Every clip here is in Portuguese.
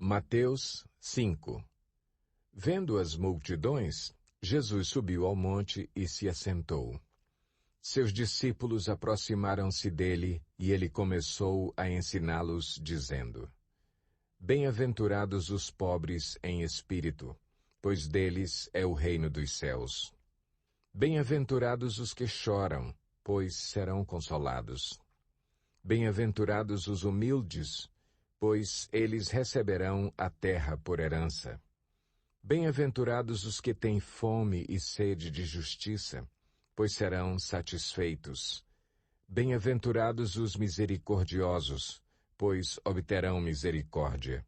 Mateus 5. Vendo as multidões, Jesus subiu ao monte e se assentou. Seus discípulos aproximaram-se dele e ele começou a ensiná-los, dizendo: Bem-aventurados os pobres em espírito, pois deles é o reino dos céus. Bem-aventurados os que choram, pois serão consolados. Bem-aventurados os humildes, pois eles receberão a terra por herança. Bem-aventurados os que têm fome e sede de justiça, pois serão satisfeitos. Bem-aventurados os misericordiosos, pois obterão misericórdia.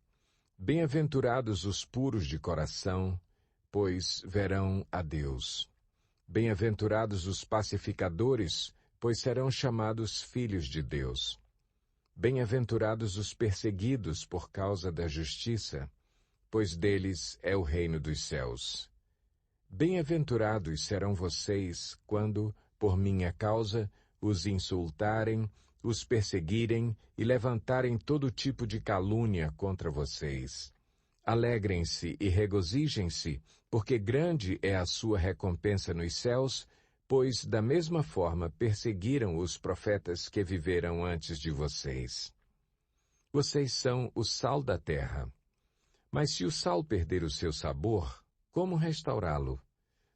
Bem-aventurados os puros de coração, pois verão a Deus. Bem-aventurados os pacificadores, pois serão chamados filhos de Deus. Bem-aventurados os perseguidos por causa da justiça, pois deles é o reino dos céus. Bem-aventurados serão vocês quando, por minha causa, os insultarem, os perseguirem e levantarem todo tipo de calúnia contra vocês. Alegrem-se e regozijem-se, porque grande é a sua recompensa nos céus, pois da mesma forma perseguiram os profetas que viveram antes de vocês. Vocês são o sal da terra. Mas se o sal perder o seu sabor, como restaurá-lo?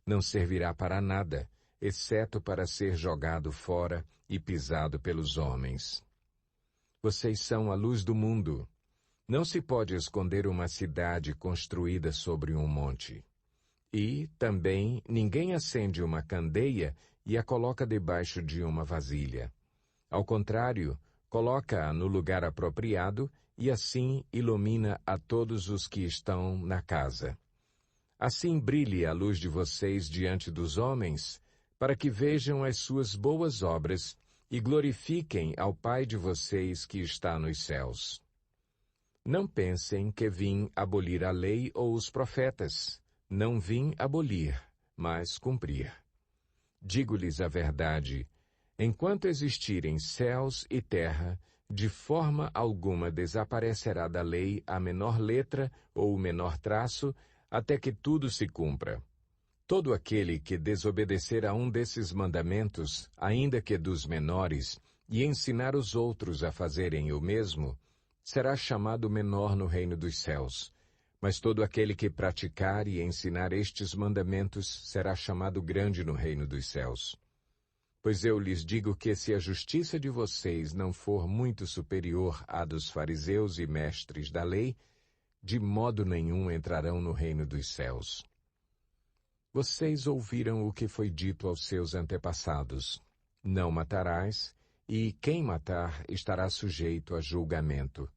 Não servirá para nada, exceto para ser jogado fora e pisado pelos homens. Vocês são a luz do mundo. Não se pode esconder uma cidade construída sobre um monte. E, também, ninguém acende uma candeia e a coloca debaixo de uma vasilha. Ao contrário, coloca-a no lugar apropriado e assim ilumina a todos os que estão na casa. Assim brilhe a luz de vocês diante dos homens, para que vejam as suas boas obras e glorifiquem ao Pai de vocês que está nos céus. Não pensem que vim abolir a lei ou os profetas. Não vim abolir, mas cumprir. Digo-lhes a verdade, enquanto existirem céus e terra, de forma alguma desaparecerá da lei a menor letra ou o menor traço, até que tudo se cumpra. Todo aquele que desobedecer a um desses mandamentos, ainda que dos menores, e ensinar os outros a fazerem o mesmo, será chamado menor no reino dos céus. Mas todo aquele que praticar e ensinar estes mandamentos será chamado grande no reino dos céus. Pois eu lhes digo que se a justiça de vocês não for muito superior à dos fariseus e mestres da lei, de modo nenhum entrarão no reino dos céus. Vocês ouviram o que foi dito aos seus antepassados: não matarás, e quem matar estará sujeito a julgamento.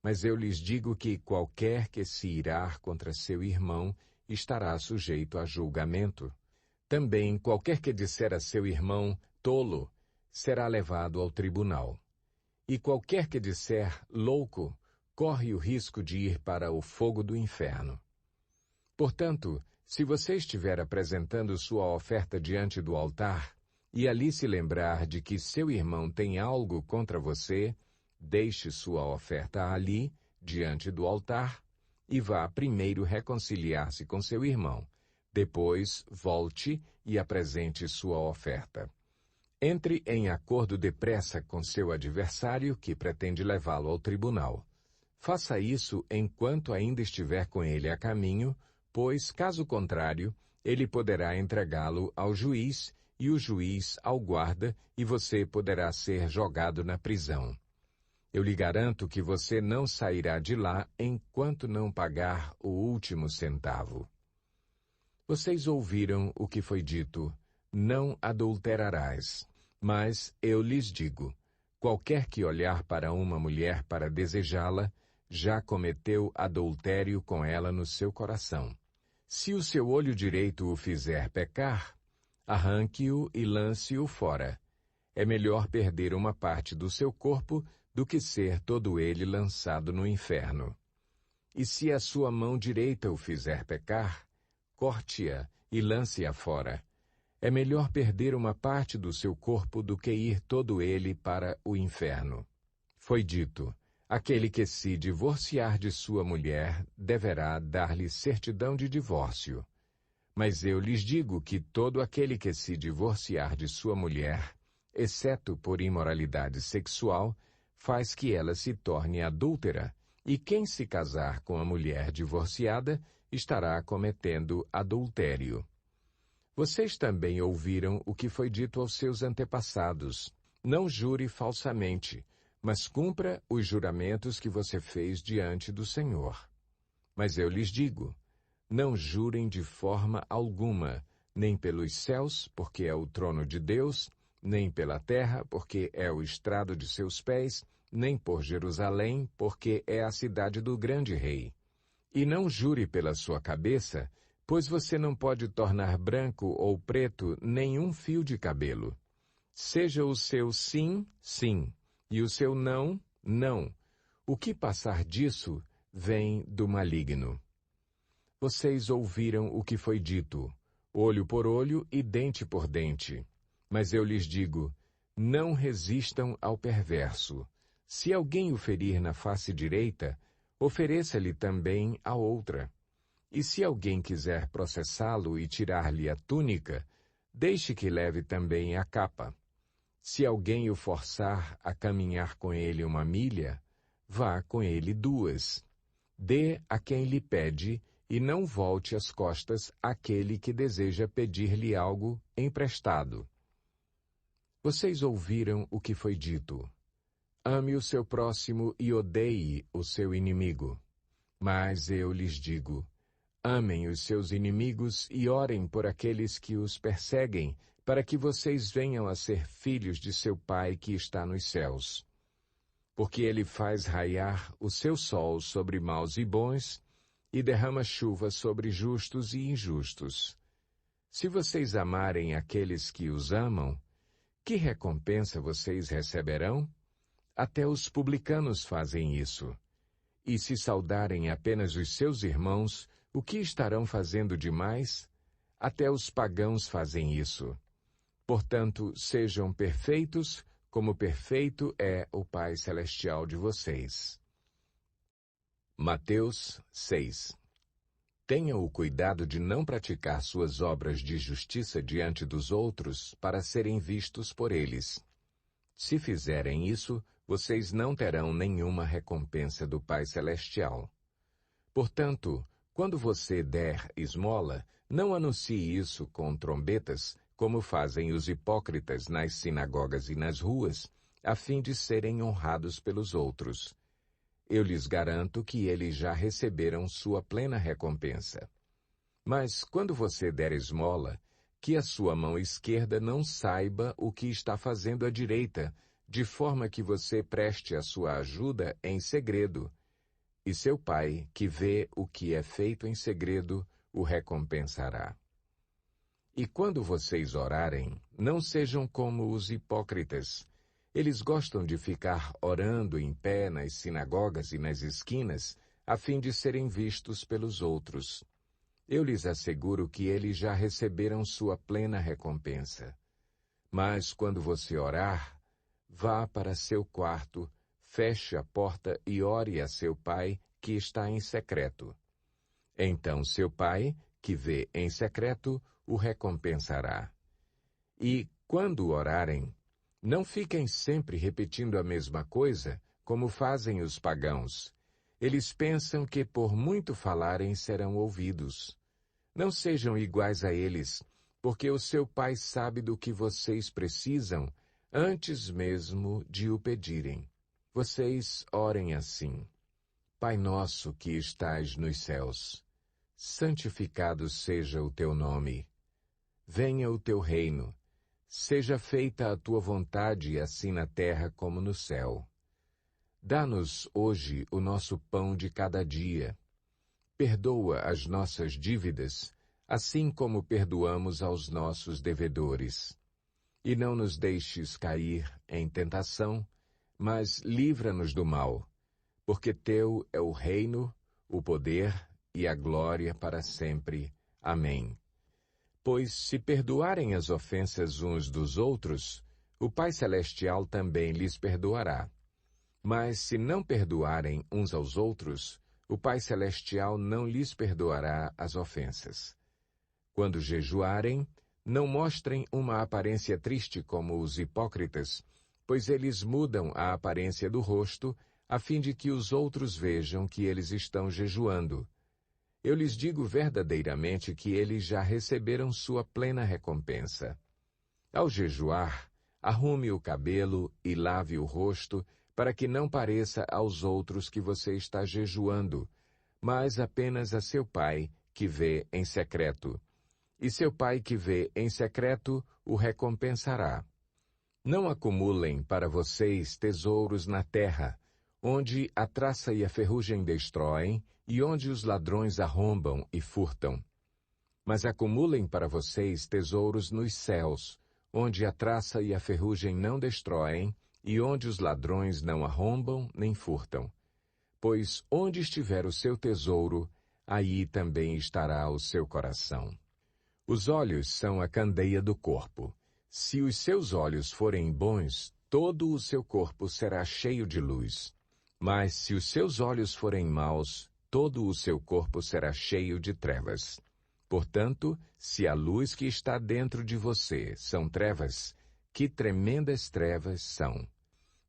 Mas eu lhes digo que qualquer que se irar contra seu irmão estará sujeito a julgamento. Também qualquer que disser a seu irmão, tolo, será levado ao tribunal. E qualquer que disser, louco, corre o risco de ir para o fogo do inferno. Portanto, se você estiver apresentando sua oferta diante do altar, e ali se lembrar de que seu irmão tem algo contra você, deixe sua oferta ali, diante do altar, e vá primeiro reconciliar-se com seu irmão. Depois, volte e apresente sua oferta. Entre em acordo depressa com seu adversário que pretende levá-lo ao tribunal. Faça isso enquanto ainda estiver com ele a caminho, pois, caso contrário, ele poderá entregá-lo ao juiz e o juiz ao guarda e você poderá ser jogado na prisão. Eu lhe garanto que você não sairá de lá enquanto não pagar o último centavo. Vocês ouviram o que foi dito, não adulterarás. Mas eu lhes digo, qualquer que olhar para uma mulher para desejá-la, já cometeu adultério com ela no seu coração. Se o seu olho direito o fizer pecar, arranque-o e lance-o fora. É melhor perder uma parte do seu corpo do que ser todo ele lançado no inferno. E se a sua mão direita o fizer pecar, corte-a e lance-a fora. É melhor perder uma parte do seu corpo do que ir todo ele para o inferno. Foi dito, Aquele que se divorciar de sua mulher deverá dar-lhe certidão de divórcio. Mas eu lhes digo que todo aquele que se divorciar de sua mulher, exceto por imoralidade sexual, faz que ela se torne adúltera, e quem se casar com a mulher divorciada estará cometendo adultério. Vocês também ouviram o que foi dito aos seus antepassados: não jure falsamente, mas cumpra os juramentos que você fez diante do Senhor. Mas eu lhes digo, não jurem de forma alguma, nem pelos céus, porque é o trono de Deus, nem pela terra, porque é o estrado de seus pés, nem por Jerusalém, porque é a cidade do grande rei. E não jure pela sua cabeça, pois você não pode tornar branco ou preto nenhum fio de cabelo. Seja o seu sim, sim, e o seu não, não. O que passar disso vem do maligno. Vocês ouviram o que foi dito, olho por olho e dente por dente. Mas eu lhes digo, não resistam ao perverso. Se alguém o ferir na face direita, ofereça-lhe também a outra. E se alguém quiser processá-lo e tirar-lhe a túnica, deixe que leve também a capa. Se alguém o forçar a caminhar com ele 1 milha, vá com ele 2. Dê a quem lhe pede, e não volte as costas àquele que deseja pedir-lhe algo emprestado. Vocês ouviram o que foi dito: ame o seu próximo e odeie o seu inimigo. Mas eu lhes digo, amem os seus inimigos e orem por aqueles que os perseguem, para que vocês venham a ser filhos de seu Pai que está nos céus. Porque ele faz raiar o seu sol sobre maus e bons, e derrama chuva sobre justos e injustos. Se vocês amarem aqueles que os amam, que recompensa vocês receberão? Até os publicanos fazem isso. E se saudarem apenas os seus irmãos, o que estarão fazendo demais? Até os pagãos fazem isso. Portanto, sejam perfeitos, como perfeito é o Pai Celestial de vocês. Mateus 6. Tenham o cuidado de não praticar suas obras de justiça diante dos outros para serem vistos por eles. Se fizerem isso, vocês não terão nenhuma recompensa do Pai Celestial. Portanto, quando você der esmola, não anuncie isso com trombetas, como fazem os hipócritas nas sinagogas e nas ruas, a fim de serem honrados pelos outros. Eu lhes garanto que eles já receberam sua plena recompensa. Mas quando você der esmola, que a sua mão esquerda não saiba o que está fazendo a direita, de forma que você preste a sua ajuda em segredo. E seu Pai, que vê o que é feito em segredo, o recompensará. E quando vocês orarem, não sejam como os hipócritas. Eles gostam de ficar orando em pé nas sinagogas e nas esquinas, a fim de serem vistos pelos outros. Eu lhes asseguro que eles já receberam sua plena recompensa. Mas quando você orar, vá para seu quarto, feche a porta e ore a seu Pai, que está em secreto. Então seu Pai, que vê em secreto, o recompensará. E, quando orarem, não fiquem sempre repetindo a mesma coisa, como fazem os pagãos. Eles pensam que por muito falarem serão ouvidos. Não sejam iguais a eles, porque o seu Pai sabe do que vocês precisam antes mesmo de o pedirem. Vocês orem assim: Pai nosso que estais nos céus, santificado seja o teu nome. Venha o teu reino. Seja feita a tua vontade, assim na terra como no céu. Dá-nos hoje o nosso pão de cada dia. Perdoa as nossas dívidas, assim como perdoamos aos nossos devedores. E não nos deixes cair em tentação, mas livra-nos do mal, porque teu é o reino, o poder e a glória para sempre. Amém. Pois se perdoarem as ofensas uns dos outros, o Pai Celestial também lhes perdoará. Mas se não perdoarem uns aos outros, o Pai Celestial não lhes perdoará as ofensas. Quando jejuarem, não mostrem uma aparência triste como os hipócritas, pois eles mudam a aparência do rosto, a fim de que os outros vejam que eles estão jejuando. Eu lhes digo verdadeiramente que eles já receberam sua plena recompensa. Ao jejuar, arrume o cabelo e lave o rosto, para que não pareça aos outros que você está jejuando, mas apenas a seu Pai, que vê em secreto. E seu Pai que vê em secreto o recompensará. Não acumulem para vocês tesouros na terra, onde a traça e a ferrugem destroem, e onde os ladrões arrombam e furtam. Mas acumulem para vocês tesouros nos céus, onde a traça e a ferrugem não destroem, e onde os ladrões não arrombam nem furtam. Pois onde estiver o seu tesouro, aí também estará o seu coração. Os olhos são a candeia do corpo. Se os seus olhos forem bons, todo o seu corpo será cheio de luz. Mas se os seus olhos forem maus, todo o seu corpo será cheio de trevas. Portanto, se a luz que está dentro de você são trevas, que tremendas trevas são.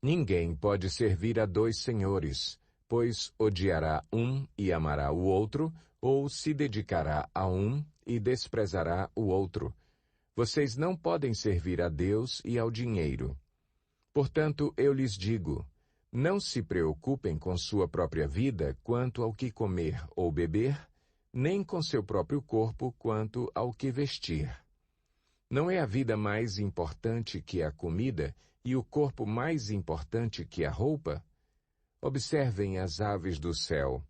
Ninguém pode servir a dois senhores, pois odiará um e amará o outro, ou se dedicará a um e desprezará o outro. Vocês não podem servir a Deus e ao dinheiro. Portanto, eu lhes digo, não se preocupem com sua própria vida quanto ao que comer ou beber, nem com seu próprio corpo quanto ao que vestir. Não é a vida mais importante que a comida e o corpo mais importante que a roupa? Observem as aves do céu.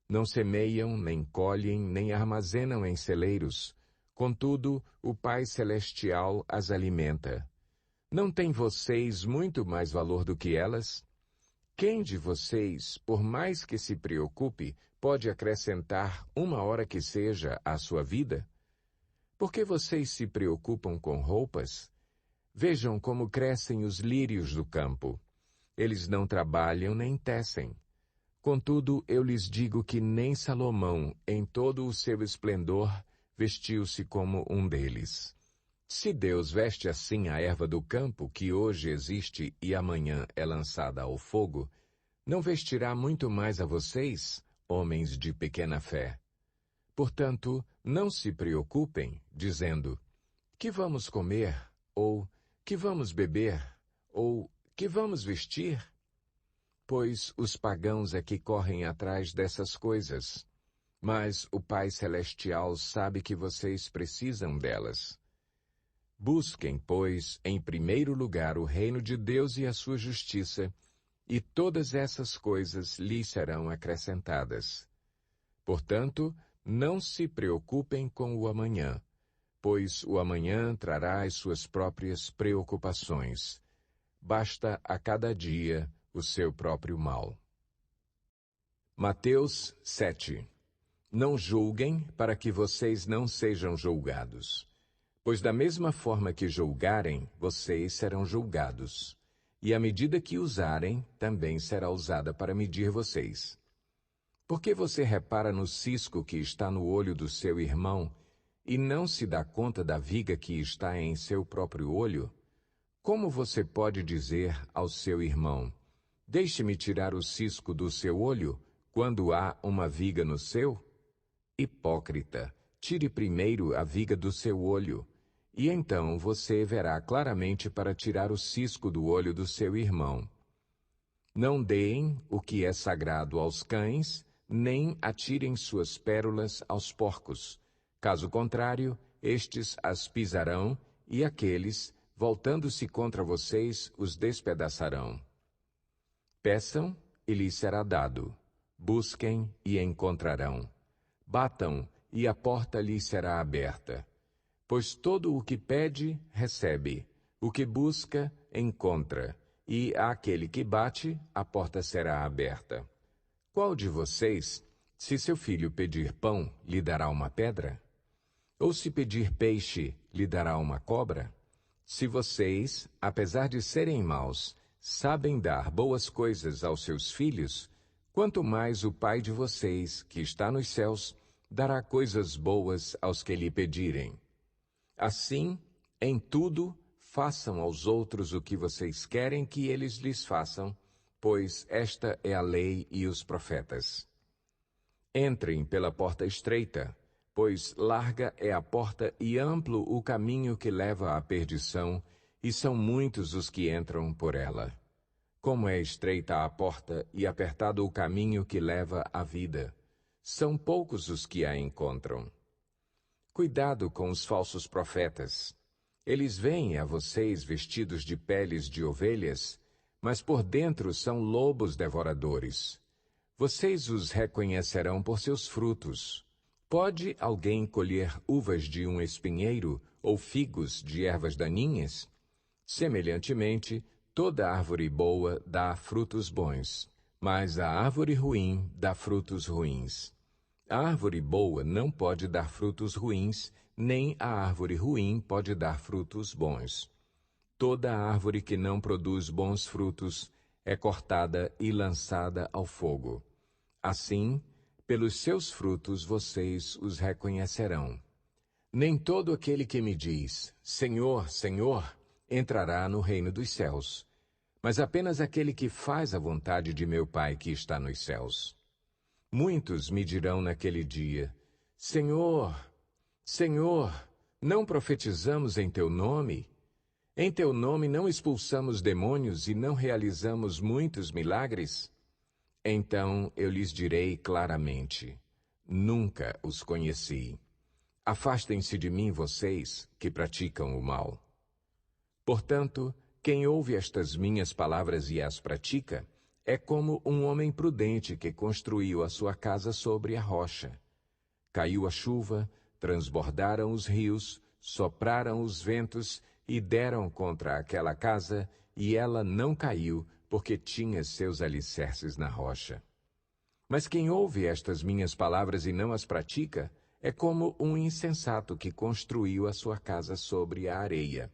Não semeiam, nem colhem, nem armazenam em celeiros. Contudo, o Pai Celestial as alimenta. Não têm vocês muito mais valor do que elas? Quem de vocês, por mais que se preocupe, pode acrescentar uma hora que seja à sua vida? Por que vocês se preocupam com roupas? Vejam como crescem os lírios do campo. Eles não trabalham nem tecem. Contudo, eu lhes digo que nem Salomão, em todo o seu esplendor, vestiu-se como um deles. Se Deus veste assim a erva do campo, que hoje existe e amanhã é lançada ao fogo, não vestirá muito mais a vocês, homens de pequena fé? Portanto, não se preocupem, dizendo, que vamos comer, ou que vamos beber, ou que vamos vestir? Pois os pagãos é que correm atrás dessas coisas. Mas o Pai Celestial sabe que vocês precisam delas. Busquem, pois, em primeiro lugar o reino de Deus e a sua justiça, e todas essas coisas lhes serão acrescentadas. Portanto, não se preocupem com o amanhã, pois o amanhã trará as suas próprias preocupações. Basta a cada dia o seu próprio mal. Mateus 7. Não julguem para que vocês não sejam julgados. Pois da mesma forma que julgarem, vocês serão julgados. E a medida que usarem, também será usada para medir vocês. Por que você repara no cisco que está no olho do seu irmão, e não se dá conta da viga que está em seu próprio olho? Como você pode dizer ao seu irmão, deixe-me tirar o cisco do seu olho, quando há uma viga no seu? Hipócrita, tire primeiro a viga do seu olho, e então você verá claramente para tirar o cisco do olho do seu irmão. Não deem o que é sagrado aos cães, nem atirem suas pérolas aos porcos. Caso contrário, estes as pisarão, e aqueles, voltando-se contra vocês, os despedaçarão. Peçam, e lhes será dado. Busquem, e encontrarão. Batam, e a porta lhes será aberta. Pois todo o que pede, recebe. O que busca, encontra. E àquele que bate, a porta será aberta. Qual de vocês, se seu filho pedir pão, lhe dará uma pedra? Ou se pedir peixe, lhe dará uma cobra? Se vocês, apesar de serem maus, sabem dar boas coisas aos seus filhos, quanto mais o Pai de vocês, que está nos céus, dará coisas boas aos que lhe pedirem. Assim, em tudo, façam aos outros o que vocês querem que eles lhes façam, pois esta é a lei e os profetas. Entrem pela porta estreita, pois larga é a porta e amplo o caminho que leva à perdição, e são muitos os que entram por ela. Como é estreita a porta e apertado o caminho que leva à vida, são poucos os que a encontram. Cuidado com os falsos profetas. Eles vêm a vocês vestidos de peles de ovelhas, mas por dentro são lobos devoradores. Vocês os reconhecerão por seus frutos. Pode alguém colher uvas de um espinheiro ou figos de ervas daninhas? Semelhantemente, toda árvore boa dá frutos bons, mas a árvore ruim dá frutos ruins. A árvore boa não pode dar frutos ruins, nem a árvore ruim pode dar frutos bons. Toda árvore que não produz bons frutos é cortada e lançada ao fogo. Assim, pelos seus frutos vocês os reconhecerão. Nem todo aquele que me diz, Senhor, Senhor, entrará no reino dos céus, mas apenas aquele que faz a vontade de meu Pai que está nos céus. Muitos me dirão naquele dia, Senhor, Senhor, não profetizamos em teu nome? Em teu nome não expulsamos demônios e não realizamos muitos milagres? Então eu lhes direi claramente, nunca os conheci. Afastem-se de mim vocês que praticam o mal. Portanto, quem ouve estas minhas palavras e as pratica, é como um homem prudente que construiu a sua casa sobre a rocha. Caiu a chuva, transbordaram os rios, sopraram os ventos e deram contra aquela casa, e ela não caiu, porque tinha seus alicerces na rocha. Mas quem ouve estas minhas palavras e não as pratica, é como um insensato que construiu a sua casa sobre a areia.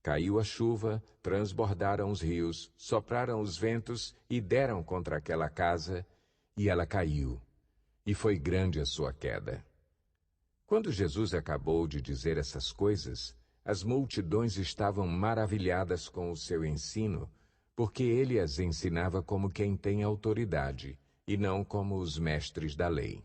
Caiu a chuva, transbordaram os rios, sopraram os ventos e deram contra aquela casa, e ela caiu, e foi grande a sua queda. Quando Jesus acabou de dizer essas coisas, as multidões estavam maravilhadas com o seu ensino, porque ele as ensinava como quem tem autoridade, e não como os mestres da lei.